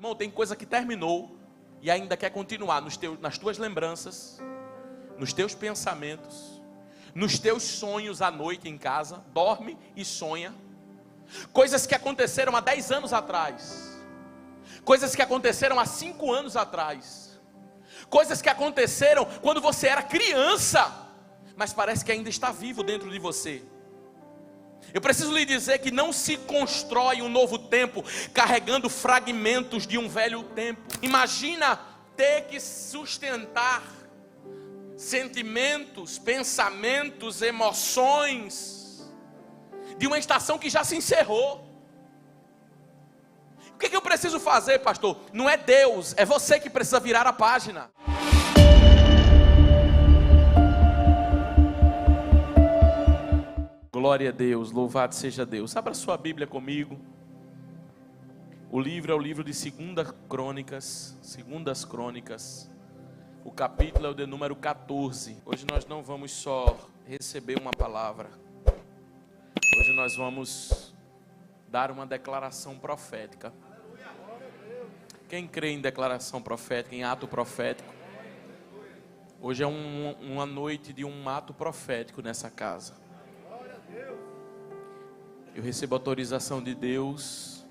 Irmão, tem coisa que terminou e ainda quer continuar nas tuas lembranças, nos teus pensamentos, nos teus sonhos à noite em casa. Dorme e sonha. Coisas que aconteceram há 10 anos atrás, coisas que aconteceram há 5 anos atrás, coisas que aconteceram quando você era criança, mas parece que ainda está vivo dentro de você. Eu preciso lhe dizer que não se constrói um novo tempo carregando fragmentos de um velho tempo. Imagina ter que sustentar sentimentos, pensamentos, emoções de uma estação que já se encerrou. O que eu preciso fazer, pastor? Não é Deus, é você que precisa virar a página. Glória a Deus, louvado seja Deus. Abra sua Bíblia comigo. O livro é o livro de 2 Crônicas. O capítulo é o de número 14. Hoje nós não vamos só receber uma palavra. Hoje nós vamos dar uma declaração profética. Quem crê em declaração profética, em ato profético? Hoje é uma noite de um ato profético nessa casa. Eu recebo autorização de Deus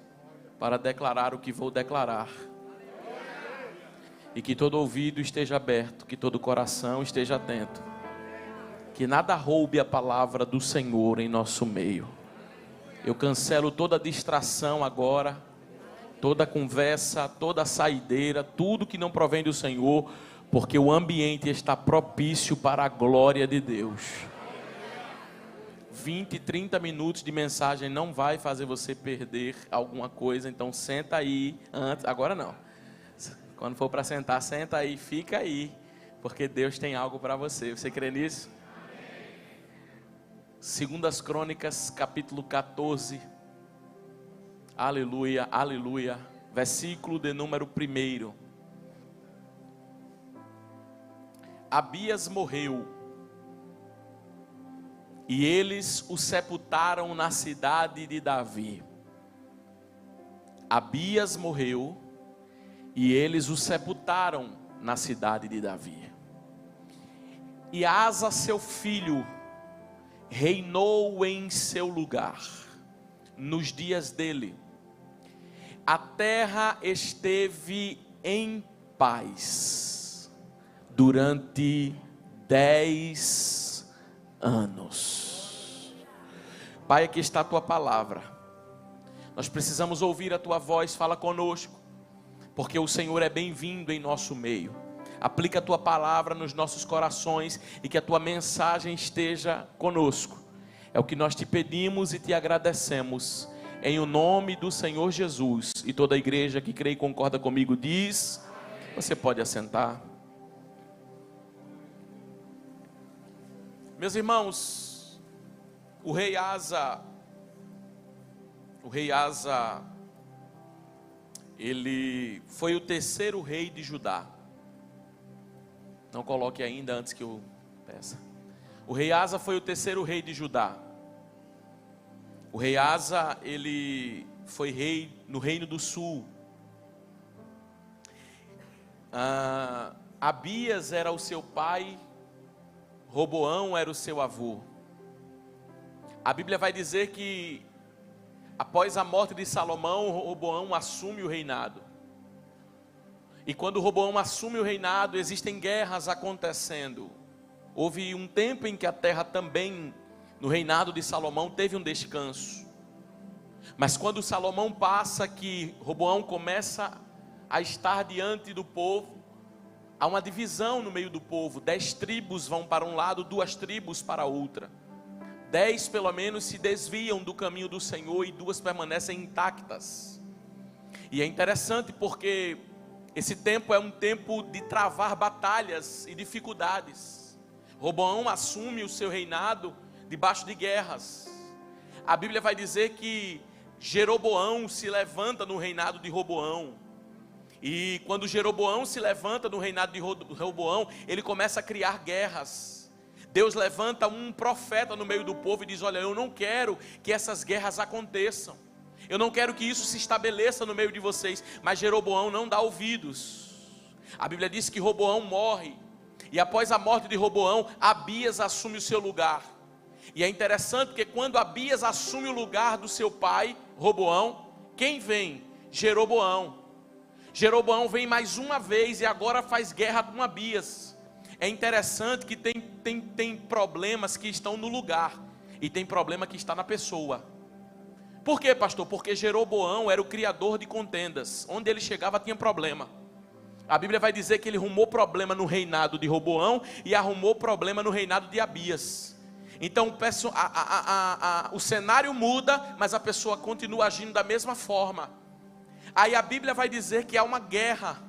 para declarar o que vou declarar. E que todo ouvido esteja aberto, que todo coração esteja atento. Que nada roube a palavra do Senhor em nosso meio. Eu cancelo toda distração agora, toda conversa, toda saideira, tudo que não provém do Senhor, porque o ambiente está propício para a glória de Deus. 20, 30 minutos de mensagem não vai fazer você perder alguma coisa, então senta aí antes, agora não. Quando for para sentar, senta aí, fica aí, porque Deus tem algo para você. Você crê nisso? 2 Crônicas, capítulo 14. Aleluia, aleluia. Versículo de número 1. Abias morreu, e eles o sepultaram na cidade de Davi. Abias morreu, e eles o sepultaram na cidade de Davi. E Asa, seu filho, reinou em seu lugar, nos dias dele. A terra esteve em paz durante 10 anos. Pai, aqui está a tua palavra. Nós precisamos ouvir a tua voz. Fala conosco, porque o Senhor é bem-vindo em nosso meio. Aplica a tua palavra nos nossos corações e que a tua mensagem esteja conosco. É o que nós te pedimos e te agradecemos, em o nome do Senhor Jesus. E toda a igreja que crê e concorda comigo diz: você pode assentar. Meus irmãos, o rei Asa, ele foi o 3º rei de Judá. Não coloque ainda antes que eu peça. O rei Asa foi o 3º rei de Judá. O rei Asa, ele foi rei no Reino do Sul. Abias era o seu pai, Roboão era o seu avô. A Bíblia vai dizer que após a morte de Salomão, Roboão assume o reinado. E quando Roboão assume o reinado, existem guerras acontecendo. Houve um tempo em que a terra também, no reinado de Salomão, teve um descanso. Mas quando Salomão passa, que Roboão começa a estar diante do povo, há uma divisão no meio do povo. 10 tribos vão para um lado, 2 tribos para outra. 10 pelo menos se desviam do caminho do Senhor e 2 permanecem intactas. E é interessante porque esse tempo é um tempo de travar batalhas e dificuldades. Roboão assume o seu reinado debaixo de guerras. A Bíblia vai dizer que Jeroboão se levanta no reinado de Roboão. E quando Jeroboão se levanta no reinado de Roboão, ele começa a criar guerras. Deus levanta um profeta no meio do povo e diz: olha, eu não quero que essas guerras aconteçam. Eu não quero que isso se estabeleça no meio de vocês. Mas Jeroboão não dá ouvidos. A Bíblia diz que Roboão morre. E após a morte de Roboão, Abias assume o seu lugar. E é interessante porque quando Abias assume o lugar do seu pai, Roboão, quem vem? Jeroboão. Jeroboão vem mais uma vez e agora faz guerra com Abias. É interessante que tem problemas que estão no lugar e tem problema que está na pessoa. Por quê, pastor? Porque Jeroboão era o criador de contendas. Onde ele chegava tinha problema. A Bíblia vai dizer que ele arrumou problema no reinado de Roboão e arrumou problema no reinado de Abias. Então o cenário muda, mas a pessoa continua agindo da mesma forma. Aí a Bíblia vai dizer que há uma guerra.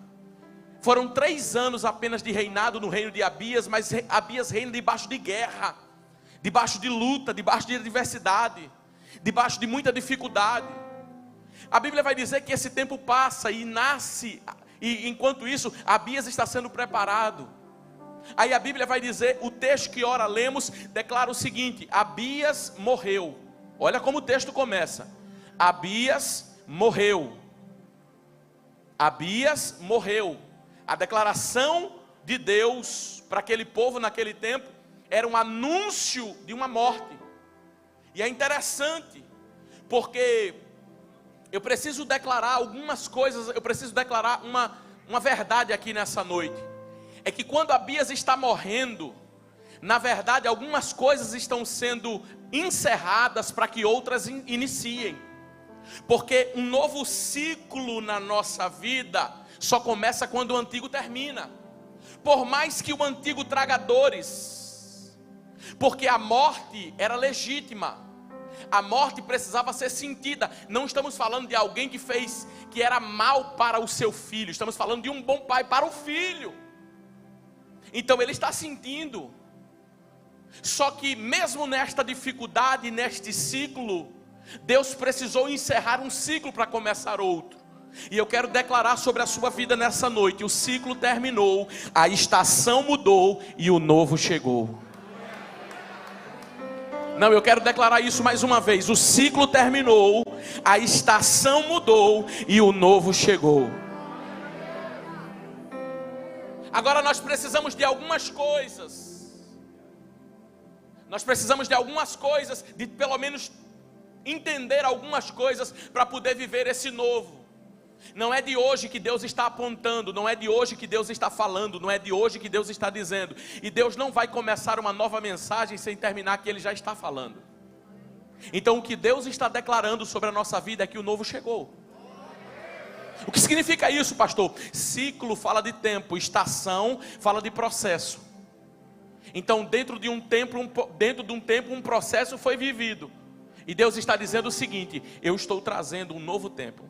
Foram 3 anos apenas de reinado no reino de Abias, mas Abias reina debaixo de guerra, debaixo de luta, debaixo de adversidade, debaixo de muita dificuldade. A Bíblia vai dizer que esse tempo passa e nasce, e enquanto isso, Abias está sendo preparado. Aí a Bíblia vai dizer, o texto que ora lemos, declara o seguinte: Abias morreu. Olha como o texto começa: Abias morreu. Abias morreu. A declaração de Deus para aquele povo naquele tempo era um anúncio de uma morte. E é interessante, porque eu preciso declarar algumas coisas, eu preciso declarar uma verdade aqui nessa noite. É que quando Abias está morrendo, na verdade algumas coisas estão sendo encerradas para que outras iniciem. Porque um novo ciclo na nossa vida só começa quando o antigo termina. Por mais que o antigo traga dores, porque a morte era legítima, a morte precisava ser sentida. Não estamos falando de alguém que era mal para o seu filho, estamos falando de um bom pai para o filho. Então ele está sentindo. Só que mesmo nesta dificuldade, neste ciclo, Deus precisou encerrar um ciclo para começar outro. E eu quero declarar sobre a sua vida nessa noite: o ciclo terminou, a estação mudou e o novo chegou. Não, eu quero declarar isso mais uma vez: o ciclo terminou, a estação mudou e o novo chegou. Agora nós precisamos de algumas coisas. Nós precisamos de algumas coisas, de pelo menos entender algumas coisas para poder viver esse novo. Não é de hoje que Deus está apontando, não é de hoje que Deus está falando, não é de hoje que Deus está dizendo. E Deus não vai começar uma nova mensagem sem terminar que Ele já está falando. Então o que Deus está declarando sobre a nossa vida é que o novo chegou. O que significa isso, pastor? Ciclo fala de tempo, estação fala de processo. Então dentro de um tempo um processo foi vivido. E Deus está dizendo o seguinte: eu estou trazendo um novo tempo.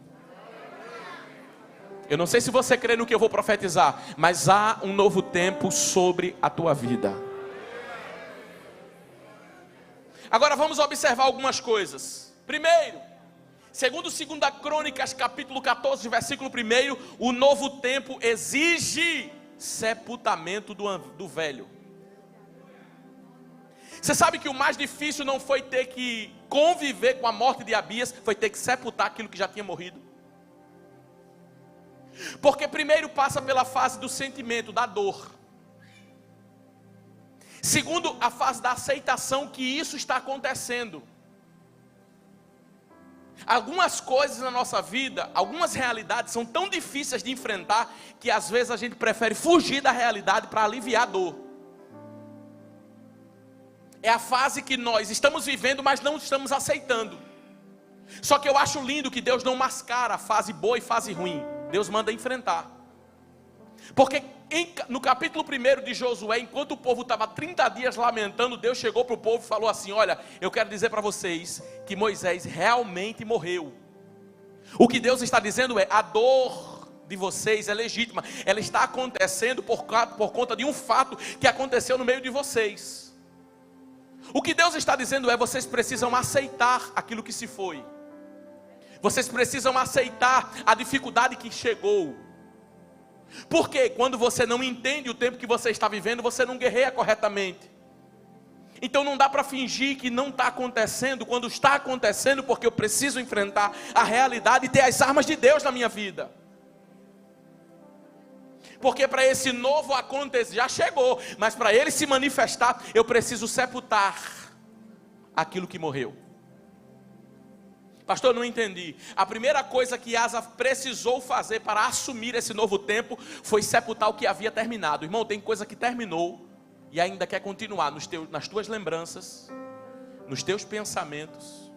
Eu não sei se você crê no que eu vou profetizar, mas há um novo tempo sobre a tua vida. Agora vamos observar algumas coisas. Primeiro, segundo 2 Crônicas, capítulo 14, versículo 1, o novo tempo exige sepultamento do velho. Você sabe que o mais difícil não foi ter que conviver com a morte de Abias, foi ter que sepultar aquilo que já tinha morrido. Porque primeiro passa pela fase do sentimento, da dor. Segundo, a fase da aceitação que isso está acontecendo. Algumas coisas na nossa vida, algumas realidades são tão difíceis de enfrentar que às vezes a gente prefere fugir da realidade para aliviar a dor. É a fase que nós estamos vivendo, mas não estamos aceitando. Só que eu acho lindo que Deus não mascara a fase boa e fase ruim. Deus manda enfrentar. Porque no capítulo 1 de Josué, enquanto o povo estava 30 dias lamentando, Deus chegou para o povo e falou assim: olha, eu quero dizer para vocês que Moisés realmente morreu. O que Deus está dizendo é: a dor de vocês é legítima, ela está acontecendo por conta de um fato que aconteceu no meio de vocês. O que Deus está dizendo é: vocês precisam aceitar aquilo que se foi. Vocês precisam aceitar a dificuldade que chegou. Porque quando você não entende o tempo que você está vivendo, você não guerreia corretamente. Então não dá para fingir que não está acontecendo, quando está acontecendo, porque eu preciso enfrentar a realidade e ter as armas de Deus na minha vida. Porque para esse novo acontecer, já chegou, mas para ele se manifestar, eu preciso sepultar aquilo que morreu. Pastor, eu não entendi. A primeira coisa que Asa precisou fazer para assumir esse novo tempo foi sepultar o que havia terminado. Irmão, tem coisa que terminou e ainda quer continuar nas tuas lembranças, nos teus pensamentos,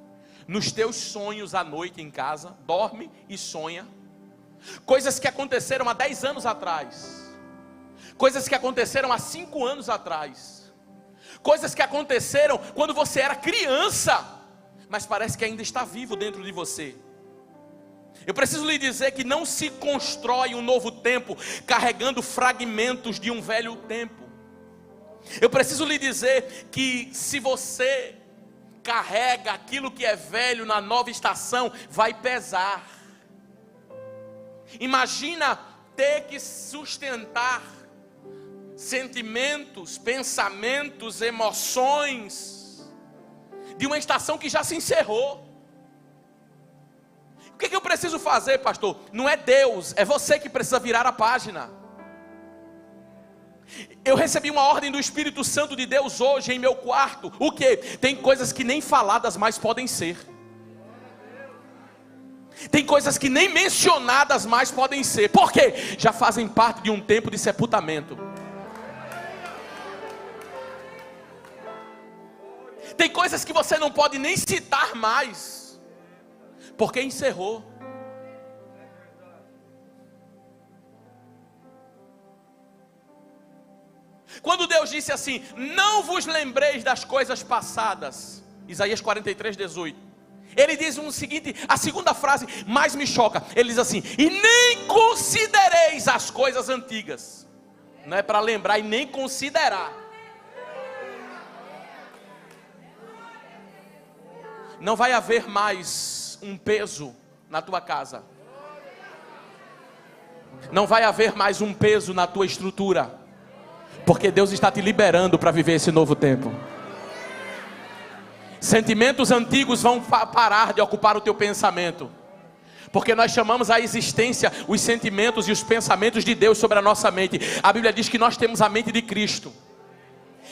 nos teus sonhos à noite em casa. Dorme e sonha. Coisas que aconteceram há 10 anos atrás, coisas que aconteceram há 5 anos atrás, coisas que aconteceram quando você era criança, mas parece que ainda está vivo dentro de você. Eu preciso lhe dizer que não se constrói um novo tempo carregando fragmentos de um velho tempo. Eu preciso lhe dizer que se você carrega aquilo que é velho na nova estação, vai pesar. Imagina ter que sustentar sentimentos, pensamentos, emoções de uma estação que já se encerrou. O que eu preciso fazer, pastor? Não é Deus, é você que precisa virar a página. Eu recebi uma ordem do Espírito Santo de Deus hoje em meu quarto. O que? Tem coisas que nem faladas mais podem ser. Tem coisas que nem mencionadas mais podem ser. Por quê? Já fazem parte de um tempo de sepultamento. Tem coisas que você não pode nem citar mais, porque encerrou. Quando Deus disse assim: não vos lembreis das coisas passadas, Isaías 43:18. Ele diz o seguinte, a segunda frase mais me choca. Ele diz assim: e nem considereis as coisas antigas. Não é para lembrar e nem considerar. Não vai haver mais um peso na tua casa. Não vai haver mais um peso na tua estrutura. Porque Deus está te liberando para viver esse novo tempo. Sentimentos antigos vão parar de ocupar o teu pensamento. Porque nós chamamos à existência os sentimentos e os pensamentos de Deus sobre a nossa mente. A Bíblia diz que nós temos a mente de Cristo.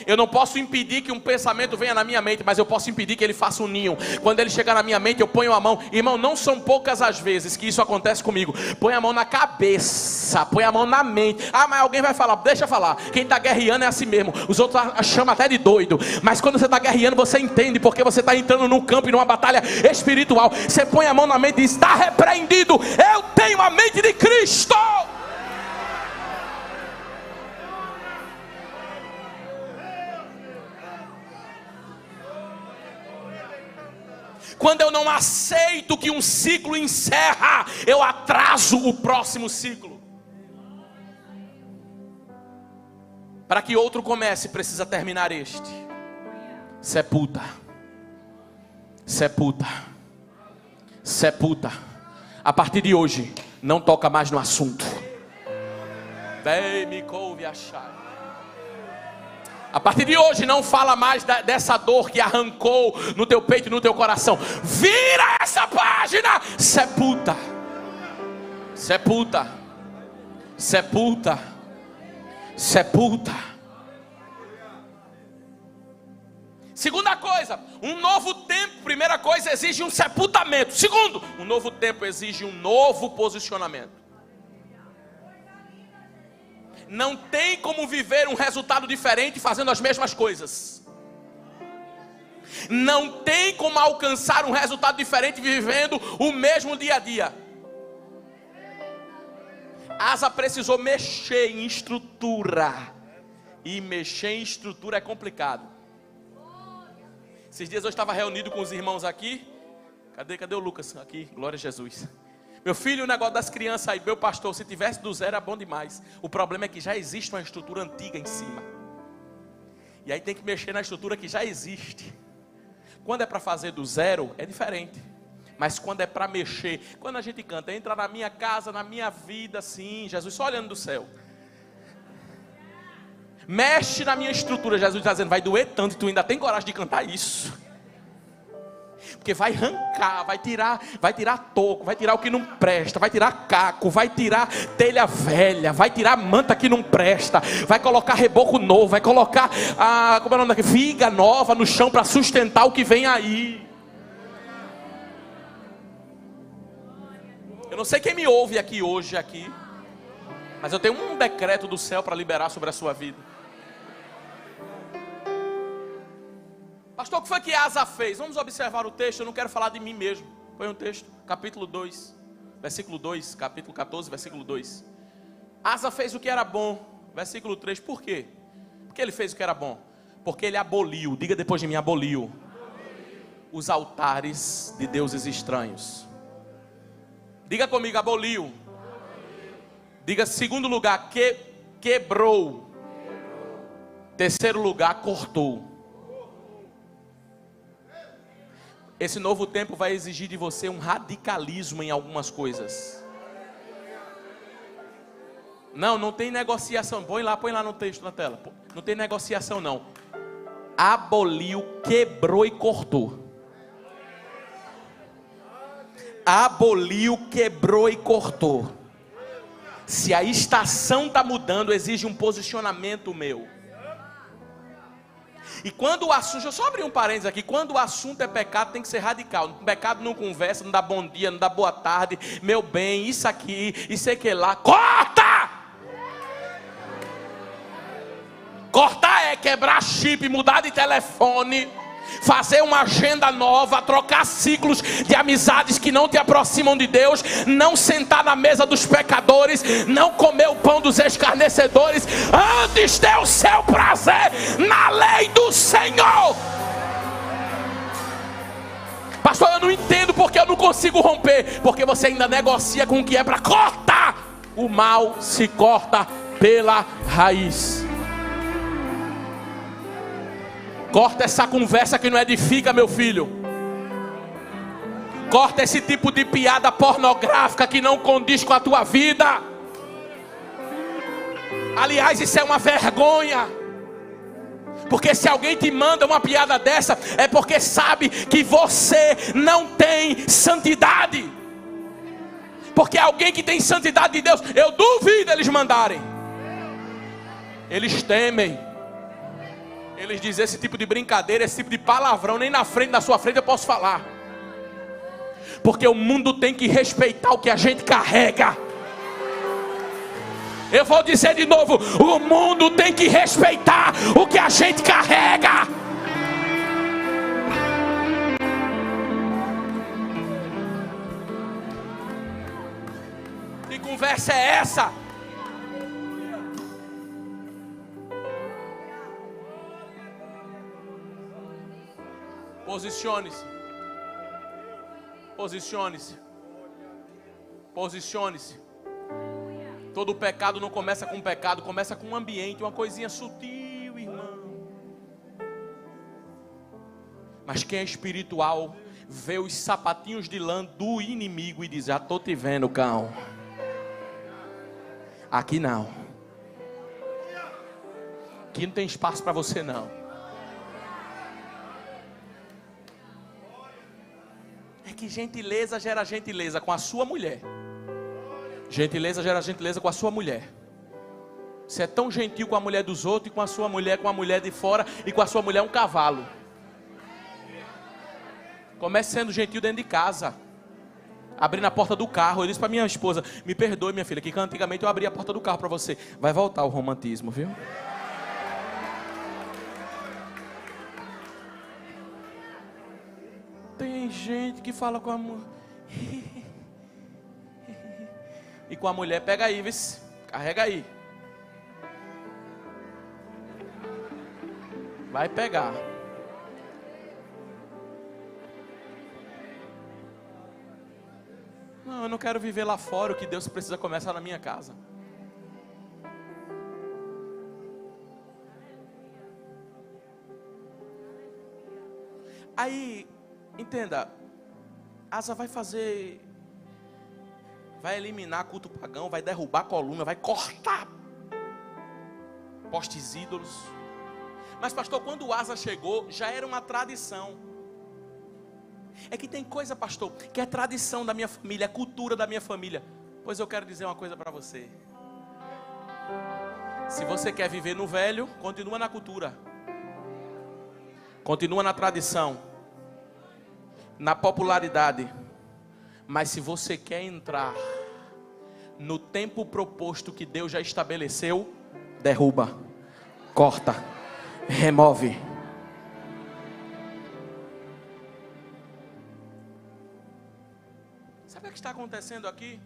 Eu não posso impedir que um pensamento venha na minha mente, mas eu posso impedir que ele faça um ninho. Quando ele chegar na minha mente, eu ponho a mão. Irmão, não são poucas as vezes que isso acontece comigo. Põe a mão na cabeça, põe a mão na mente. Ah, mas alguém vai falar, deixa falar. Quem está guerreando é assim mesmo. Os outros chamam até de doido. Mas quando você está guerreando, você entende, porque você está entrando num campo e numa batalha espiritual. Você põe a mão na mente e diz: está repreendido, eu tenho a mente de Cristo. Quando eu não aceito que um ciclo encerra, eu atraso o próximo ciclo. Para que outro comece, precisa terminar este. Sepulta. Sepulta. Sepulta. A partir de hoje, não toca mais no assunto. Me couve achar. A partir de hoje não fala mais dessa dor que arrancou no teu peito e no teu coração. Vira essa página. Sepulta. Sepulta. Sepulta. Sepulta. Segunda coisa, um novo tempo. Primeira coisa, exige um sepultamento. Segundo, um novo tempo exige um novo posicionamento. Não tem como viver um resultado diferente fazendo as mesmas coisas. Não tem como alcançar um resultado diferente vivendo o mesmo dia a dia. Asa precisou mexer em estrutura. E mexer em estrutura é complicado. Esses dias eu estava reunido com os irmãos aqui. Cadê o Lucas? Aqui, glória a Jesus. Meu filho, o negócio das crianças aí, meu pastor, se tivesse do zero era bom demais. O problema é que já existe uma estrutura antiga em cima. E aí tem que mexer na estrutura que já existe. Quando é para fazer do zero, é diferente. Mas quando é para mexer, quando a gente canta, entra na minha casa, na minha vida, sim, Jesus só olhando do céu. Mexe na minha estrutura. Jesus está dizendo, vai doer tanto e tu ainda tem coragem de cantar isso. Porque vai arrancar, vai tirar toco, vai tirar o que não presta, vai tirar caco, vai tirar telha velha, vai tirar manta que não presta, vai colocar reboco novo, vai colocar como é o nome daqui? Viga nova no chão para sustentar o que vem aí. Eu não sei quem me ouve aqui hoje, mas eu tenho um decreto do céu para liberar sobre a sua vida. Pastor, o que foi que Asa fez? Vamos observar o texto, eu não quero falar de mim mesmo. Põe um texto, capítulo 2, versículo 2, capítulo 14, versículo 2. Asa fez o que era bom, versículo 3, por quê? Porque ele fez o que era bom? Porque ele aboliu, diga depois de mim, aboliu os altares de deuses estranhos. Diga comigo, aboliu. Diga segundo lugar, quebrou. Terceiro lugar, cortou. Esse novo tempo vai exigir de você um radicalismo em algumas coisas. Não tem negociação. Põe lá no texto, na tela. Não tem negociação não. Aboliu, quebrou e cortou. Aboliu, quebrou e cortou. Se a estação está mudando, exige um posicionamento meu. E quando o assunto, deixa eu só abrir um parênteses aqui, quando o assunto é pecado, tem que ser radical. O pecado não conversa, não dá bom dia, não dá boa tarde, meu bem, isso aqui, isso aqui lá, corta! Cortar é quebrar chip, mudar de telefone, fazer uma agenda nova, trocar ciclos de amizades que não te aproximam de Deus, não sentar na mesa dos pecadores, não comer o pão dos escarnecedores, antes ter o seu prazer na lei do Senhor. Pastor, eu não entendo porque eu não consigo romper, porque você ainda negocia com o que é para cortar. O mal se corta pela raiz. Corta essa conversa que não edifica, meu filho. Corta esse tipo de piada pornográfica que não condiz com a tua vida. Aliás, isso é uma vergonha. Porque se alguém te manda uma piada dessa, é porque sabe que você não tem santidade. Porque alguém que tem santidade de Deus, eu duvido eles mandarem. Eles temem. Eles dizem esse tipo de brincadeira, esse tipo de palavrão, nem na sua frente eu posso falar. Porque o mundo tem que respeitar o que a gente carrega. Eu vou dizer de novo, o mundo tem que respeitar o que a gente carrega. Que conversa é essa? Posicione-se. Posicione-se. Posicione-se. Todo pecado não começa com pecado, começa com um ambiente, uma coisinha sutil, irmão. Mas quem é espiritual vê os sapatinhos de lã do inimigo e diz: já estou te vendo, cão. Aqui não. Aqui não tem espaço para você não. É que gentileza gera gentileza com a sua mulher. Gentileza gera gentileza com a sua mulher. Você é tão gentil com a mulher dos outros, e com a sua mulher, com a mulher de fora, e com a sua mulher um cavalo. Comece sendo gentil dentro de casa, abrindo a porta do carro. Eu disse para minha esposa: me perdoe, minha filha, que antigamente eu abria a porta do carro para você. Vai voltar o romantismo, viu? Tem gente que fala com a mulher e com a mulher: pega aí, vice, carrega aí. Vai pegar. Não, eu não quero viver lá fora. O que Deus precisa começar na minha casa. Aí, entenda, Asa vai eliminar culto pagão, vai derrubar a coluna, vai cortar. postes ídolos. Mas pastor, quando o Asa chegou, já era uma tradição. É que tem coisa, pastor, que é tradição da minha família, é cultura da minha família. Pois eu quero dizer uma coisa para você. Se você quer viver no velho, continua na cultura, continua na tradição, na popularidade. Mas se você quer entrar no tempo proposto que Deus já estabeleceu, derruba, corta, remove. Sabe o que está acontecendo aqui?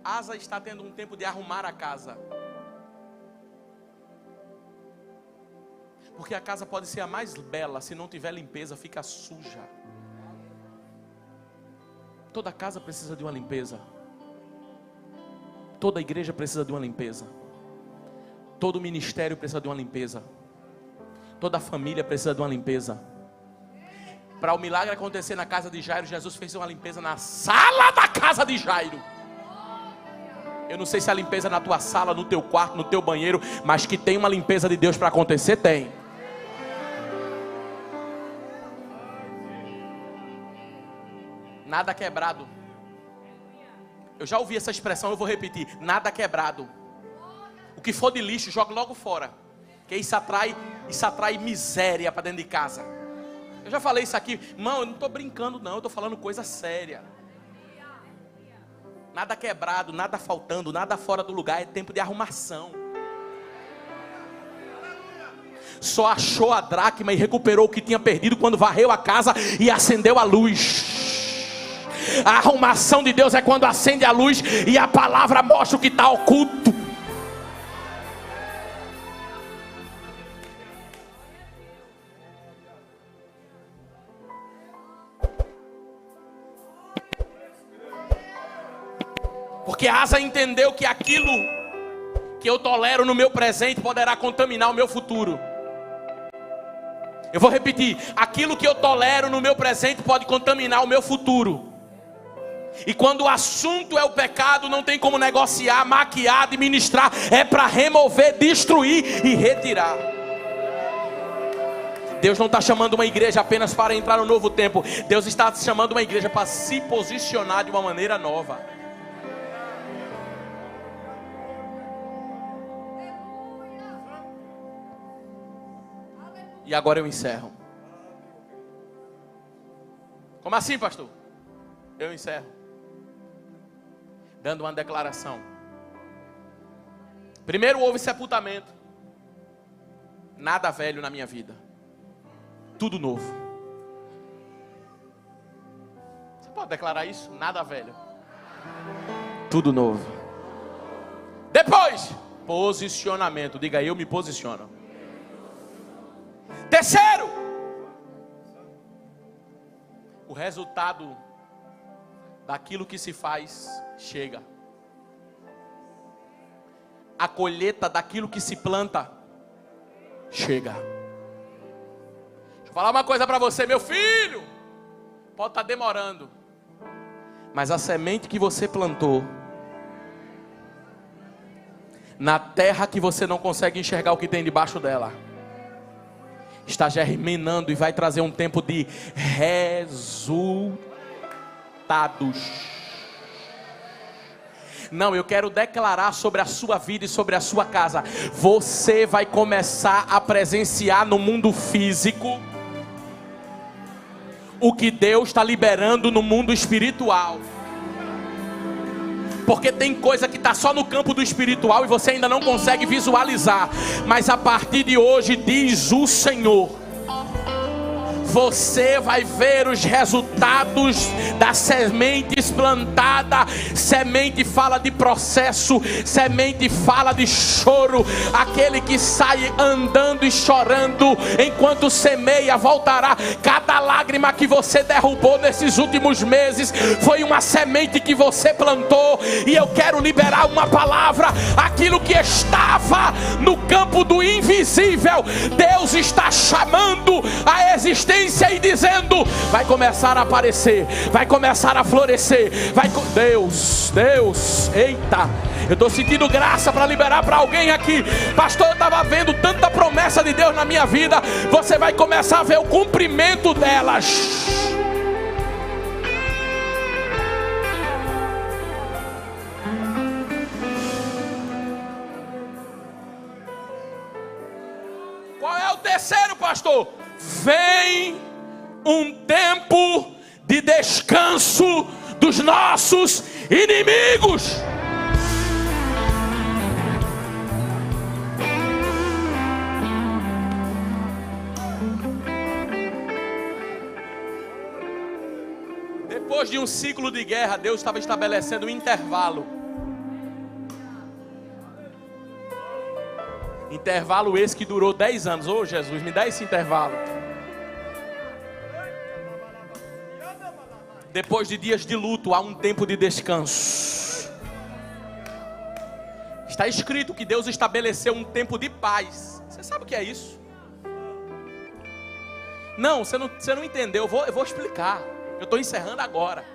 Asa está tendo um tempo de arrumar a casa. Porque a casa pode ser a mais bela, se não tiver limpeza, fica suja. Toda casa precisa de uma limpeza. Toda igreja precisa de uma limpeza. Todo ministério precisa de uma limpeza. Toda família precisa de uma limpeza. Para o milagre acontecer na casa de Jairo, Jesus fez uma limpeza na sala da casa de Jairo. Eu não sei se a limpeza é na tua sala, no teu quarto, no teu banheiro, mas que tem uma limpeza de Deus para acontecer, tem. Nada quebrado. Eu já ouvi essa expressão, eu vou repetir. Nada quebrado. O que for de lixo, joga logo fora. Porque isso atrai miséria para dentro de casa. Eu já falei isso aqui. Irmão, eu não estou brincando não, eu estou falando coisa séria. Nada quebrado, nada faltando, nada fora do lugar. É tempo de arrumação. Só achou a dracma e recuperou o que tinha perdido quando varreu a casa e acendeu a luz. A arrumação de Deus é quando acende a luz e a palavra mostra o que está oculto. Porque Asa entendeu que aquilo que eu tolero no meu presente poderá contaminar o meu futuro. Eu vou repetir: aquilo que eu tolero no meu presente pode contaminar o meu futuro. E quando o assunto é o pecado, não tem como negociar, maquiar, administrar. É para remover, destruir e retirar. Deus não está chamando uma igreja apenas para entrar no novo tempo. Deus está chamando uma igreja para se posicionar de uma maneira nova. E agora eu encerro. Como assim, pastor? Eu encerro dando uma declaração. Primeiro houve sepultamento. Nada velho na minha vida. Tudo novo. Você pode declarar isso? Nada velho. Tudo novo. Depois, posicionamento. Diga, eu me posiciono. Terceiro, o resultado daquilo que se faz chega. A colheita daquilo que se planta chega. Deixa eu falar uma coisa para você, meu filho. Pode estar demorando, mas a semente que você plantou na terra que você não consegue enxergar o que tem debaixo dela, está germinando e vai trazer um tempo de resultados. Não, eu quero declarar sobre a sua vida e sobre a sua casa. Você vai começar a presenciar no mundo físico o que Deus está liberando no mundo espiritual. Porque tem coisa que está só no campo do espiritual e você ainda não consegue visualizar. Mas a partir de hoje, diz o Senhor, você vai ver os resultados das sementes plantadas. Semente fala de processo, semente fala de choro. Aquele que sai andando e chorando enquanto semeia voltará. Cada lágrima que você derrubou nesses últimos meses foi uma semente que você plantou. E eu quero liberar uma palavra. Aquilo que estava no campo do invisível, Deus está chamando a existência ciência e dizendo: vai começar a aparecer, vai começar a florescer, Deus, eita, eu estou sentindo graça para liberar para alguém aqui. Pastor, eu estava vendo tanta promessa de Deus na minha vida. Você vai começar a ver o cumprimento delas. Qual é o terceiro, pastor? Vem um tempo de descanso dos nossos inimigos. Depois de um ciclo de guerra, Deus estava estabelecendo um intervalo. Intervalo esse que durou 10 anos. Ô Jesus, me dá esse intervalo. Depois de dias de luto, há um tempo de descanso. Está escrito que Deus estabeleceu um tempo de paz. Você sabe o que é isso? Não, você não entendeu. Eu vou explicar. Eu estou encerrando agora.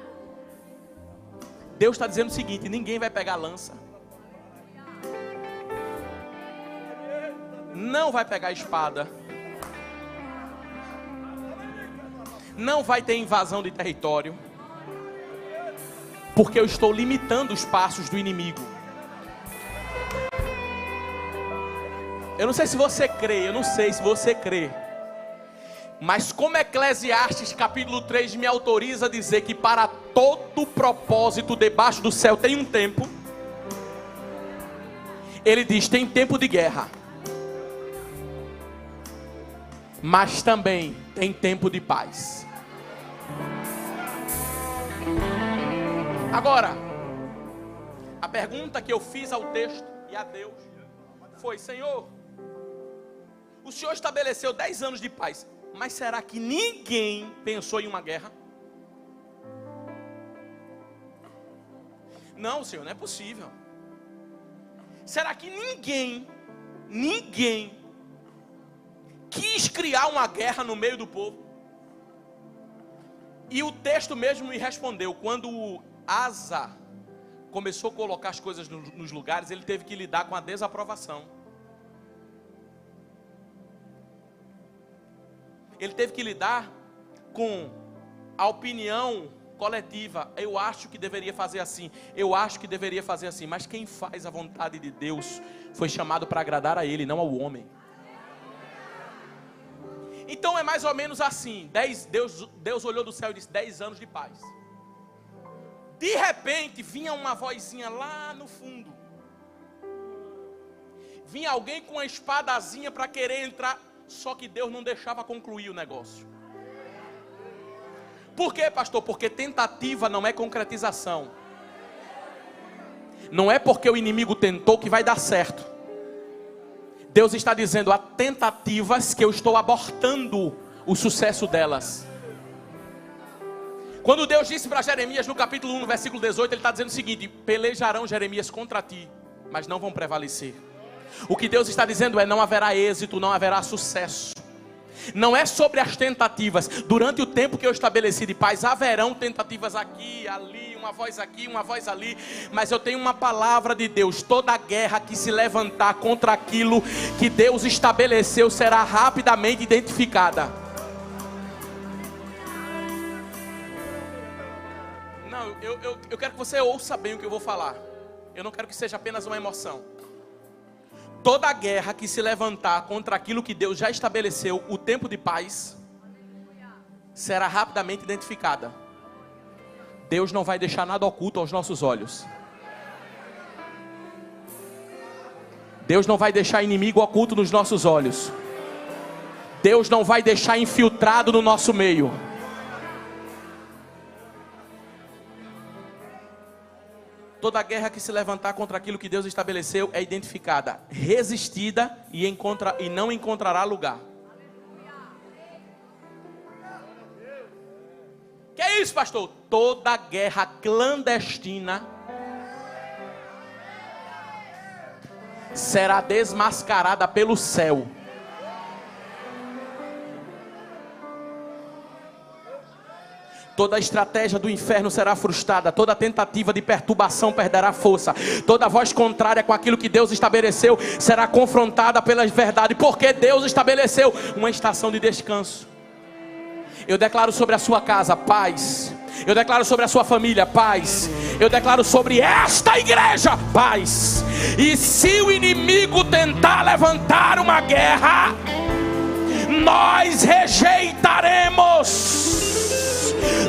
Deus está dizendo o seguinte: ninguém vai pegar lança, não vai pegar espada, não vai ter invasão de território, porque eu estou limitando os passos do inimigo. Eu não sei se você crê, mas como Eclesiastes capítulo 3 me autoriza a dizer que para todo propósito debaixo do céu tem um tempo. Ele diz: tem tempo de guerra, mas também tem tempo de paz. Agora, a pergunta que eu fiz ao texto e a Deus foi: Senhor, o Senhor estabeleceu 10 anos de paz, mas será que ninguém pensou em uma guerra? Não, Senhor, não é possível. Será que ninguém quis criar uma guerra no meio do povo? E o texto mesmo me respondeu: quando Asa começou a colocar as coisas nos lugares, ele teve que lidar com a desaprovação. Ele teve que lidar com a opinião coletiva. Eu acho que deveria fazer assim, eu acho que deveria fazer assim. Mas quem faz a vontade de Deus foi chamado para agradar a Ele, não ao homem. Então é mais ou menos assim. Deus olhou do céu e disse: 10 anos de paz. De repente vinha uma vozinha lá no fundo. Vinha alguém com uma espadazinha para querer entrar. Só que Deus não deixava concluir o negócio. Por quê, pastor? Porque tentativa não é concretização. Não é porque o inimigo tentou que vai dar certo. Deus está dizendo: há tentativas que eu estou abortando o sucesso delas. Quando Deus disse para Jeremias no capítulo 1, no versículo 18, Ele está dizendo o seguinte: pelejarão, Jeremias, contra ti, mas não vão prevalecer. O que Deus está dizendo é: não haverá êxito, não haverá sucesso. Não é sobre as tentativas. Durante o tempo que eu estabeleci de paz, haverão tentativas aqui, ali, uma voz aqui, uma voz ali. Mas eu tenho uma palavra de Deus: toda guerra que se levantar contra aquilo que Deus estabeleceu será rapidamente identificada. Não, eu quero que você ouça bem o que eu vou falar. Eu não quero que seja apenas uma emoção. Toda guerra que se levantar contra aquilo que Deus já estabeleceu, o tempo de paz, será rapidamente identificada. Deus não vai deixar nada oculto aos nossos olhos. Deus não vai deixar inimigo oculto nos nossos olhos. Deus não vai deixar infiltrado no nosso meio. Toda guerra que se levantar contra aquilo que Deus estabeleceu é identificada, resistida e não encontrará lugar. Que é isso, pastor? Toda guerra clandestina será desmascarada pelo céu. Toda estratégia do inferno será frustrada, toda tentativa de perturbação perderá força, toda voz contrária com aquilo que Deus estabeleceu será confrontada pela verdade, porque Deus estabeleceu uma estação de descanso. Eu declaro sobre a sua casa paz. Eu declaro sobre a sua família paz. Eu declaro sobre esta igreja paz. E se o inimigo tentar levantar uma guerra, nós rejeitaremos.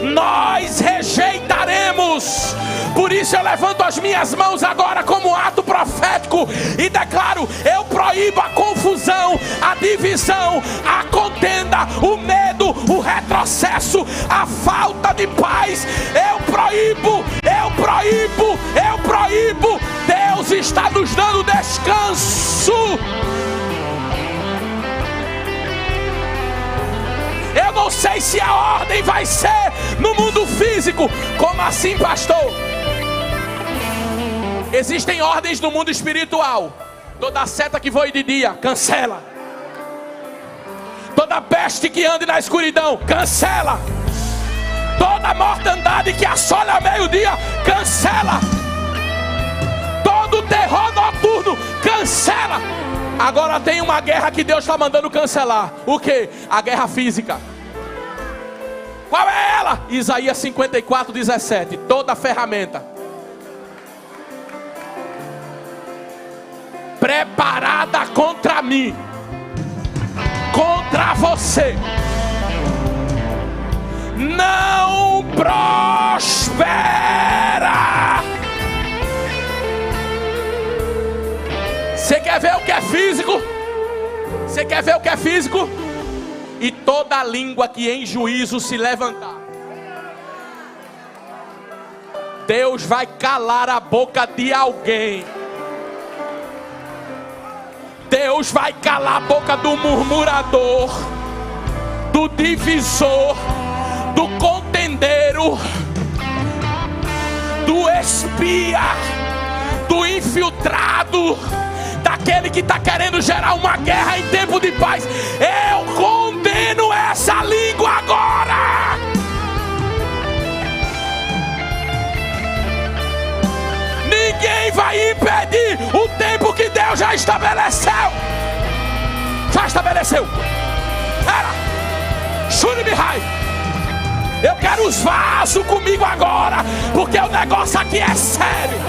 Nós rejeitaremos. Por isso eu levanto as minhas mãos agora como ato profético e declaro: eu proíbo a confusão, a divisão, a contenda, o medo, o retrocesso, a falta de paz. Eu proíbo, eu proíbo, eu proíbo. Deus está nos dando descanso. Eu não sei se a ordem vai ser no mundo físico. Como assim, pastor? Existem ordens no mundo espiritual. Toda seta que voe de dia, cancela. Toda peste que ande na escuridão, cancela. Toda mortandade que assole ao meio-dia, cancela. Todo terror noturno, cancela. Agora tem uma guerra que Deus está mandando cancelar. O que? A guerra física. Qual é ela? Isaías 54:17. Toda ferramenta preparada contra mim, contra você, não prospera. Você quer ver o que é físico? Você quer ver o que é físico? E toda língua que em juízo se levantar, Deus vai calar a boca de alguém. Deus vai calar a boca do murmurador, do divisor, do contendeiro, do espia, do infiltrado, daquele que está querendo gerar uma guerra em tempo de paz. Eu condeno essa língua agora. Ninguém vai impedir o tempo que Deus já estabeleceu. Já estabeleceu. Era Shuribihai. Eu quero os vasos comigo agora, porque o negócio aqui é sério.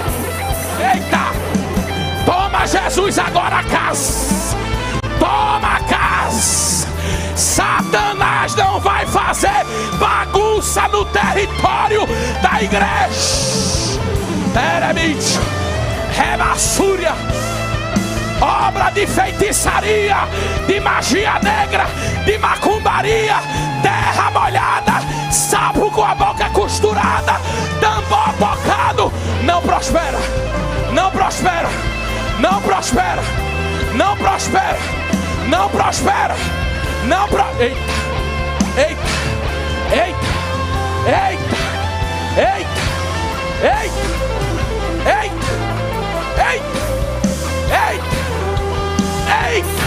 Eita! Toma, Jesus, agora a casa. Toma a casa. Satanás não vai fazer bagunça no território da igreja. Teremite, Remassúria, obra de feitiçaria, de magia negra, de macumbaria, terra molhada, sapo com a boca costurada, tambor bocado, não prospera, não prospera, não prospera, não prospera, não prospera, não prospera. Eita, eita, eita, eita, eita, eita. Eita! Eita! Eita! Eita!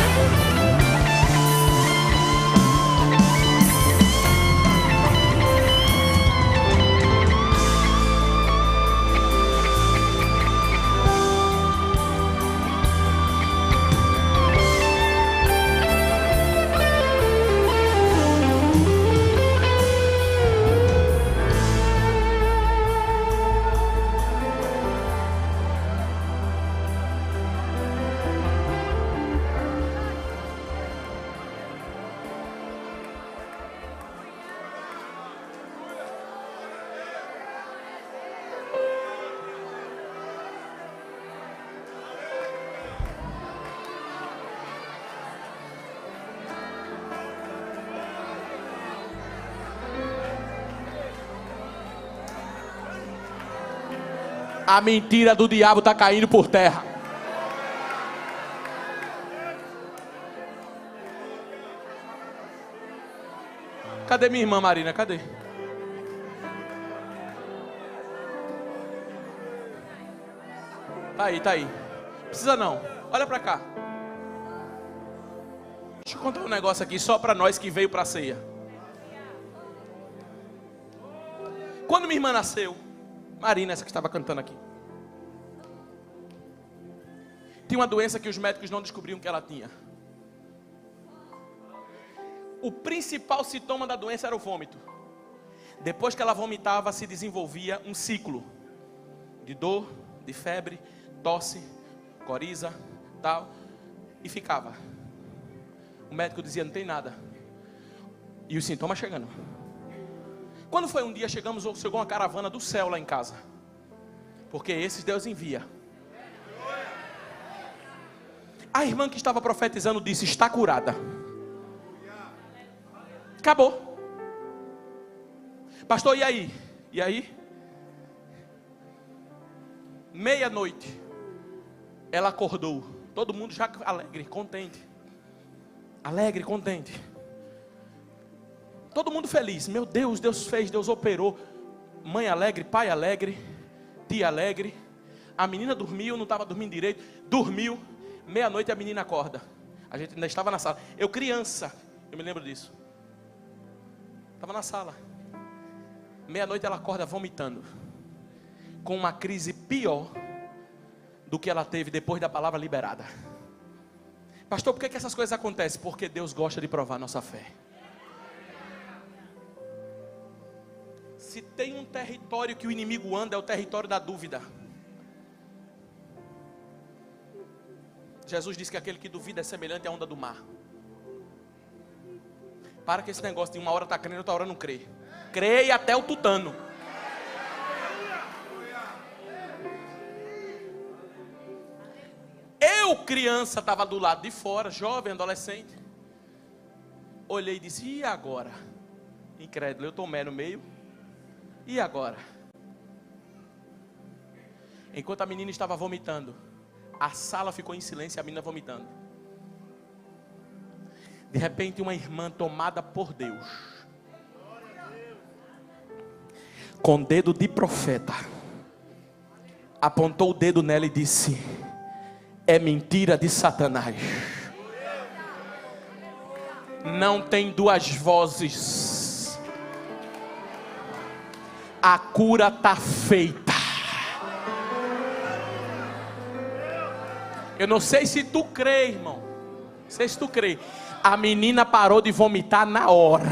A mentira do diabo está caindo por terra. Cadê minha irmã Marina? Cadê? Tá aí, tá aí. Precisa não. Olha pra cá. Deixa eu contar um negócio aqui só pra nós que veio pra ceia. Quando minha irmã nasceu, Marina, essa que estava cantando aqui, tinha uma doença que os médicos não descobriam que ela tinha. O principal sintoma da doença era o vômito. Depois que ela vomitava, se desenvolvia um ciclo de dor, de febre, tosse, coriza, tal, e ficava. O médico dizia, não tem nada. E os sintomas chegando. Quando foi um dia, chegou uma caravana do céu lá em casa. Porque esses Deus envia. A irmã que estava profetizando disse, está curada. Acabou. Pastor, e aí? E aí? Meia-noite, ela acordou. Todo mundo já alegre, contente. Alegre, contente. Todo mundo feliz. Meu Deus, Deus fez, Deus operou. Mãe alegre, pai alegre, tia alegre. A menina dormiu, não estava dormindo direito. Dormiu. Meia-noite a menina acorda. A gente ainda estava na sala. Eu criança, eu me lembro disso. Estava na sala. Meia-noite ela acorda vomitando. Com uma crise pior do que ela teve depois da palavra liberada. Pastor, por que essas coisas acontecem? Porque Deus gosta de provar nossa fé. Se tem um território que o inimigo anda, é o território da dúvida. Jesus disse que aquele que duvida é semelhante à onda do mar. Para com esse negócio de uma hora está crendo, outra hora não crê. Creia até o tutano. Eu, criança, estava do lado de fora, jovem, adolescente. Olhei e disse, e agora? Incrédulo, eu tomei no meio. E agora? Enquanto a menina estava vomitando, a sala ficou em silêncio e a menina vomitando. De repente, uma irmã tomada por Deus, com dedo de profeta, apontou o dedo nela e disse, é mentira de Satanás. Não tem duas vozes. A cura está feita. Eu não sei se tu crê, irmão. Não sei se tu crê. A menina parou de vomitar na hora.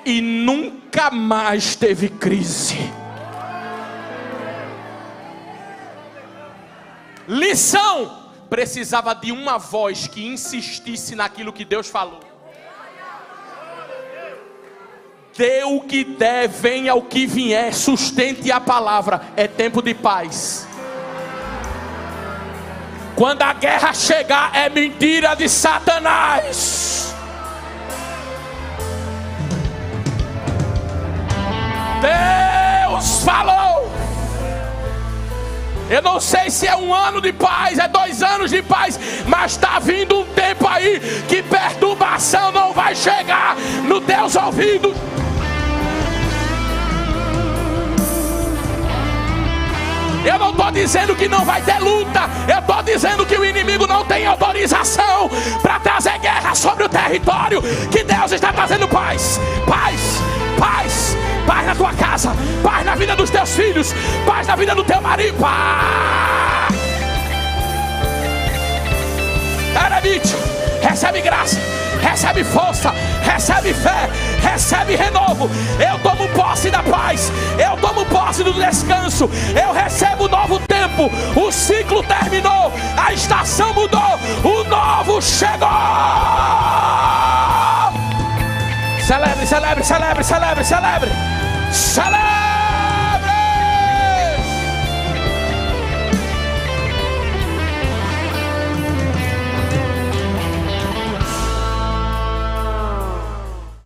E nunca mais teve crise. Lição. Precisava de uma voz que insistisse naquilo que Deus falou. Dê o que der, venha o que vier, sustente a palavra. É tempo de paz. Quando a guerra chegar, é mentira de Satanás. Deus falou. Eu não sei se é 1 ano de paz, é 2 anos de paz, mas está vindo um tempo aí que perturbação não vai chegar nos teus ouvidos. Eu não estou dizendo que não vai ter luta. Eu estou dizendo que o inimigo não tem autorização para trazer guerra sobre o território. Que Deus está trazendo paz. Paz, paz, paz na tua casa, paz na vida dos teus filhos, paz na vida do teu marido. Paz. Recebe graça, recebe força, recebe fé, recebe renovo. Eu tomo posse da paz, eu tomo posse do descanso, eu recebo um novo tempo. O ciclo terminou, a estação mudou, o novo chegou. Celebre, celebre, celebre, celebre, celebre, celebre.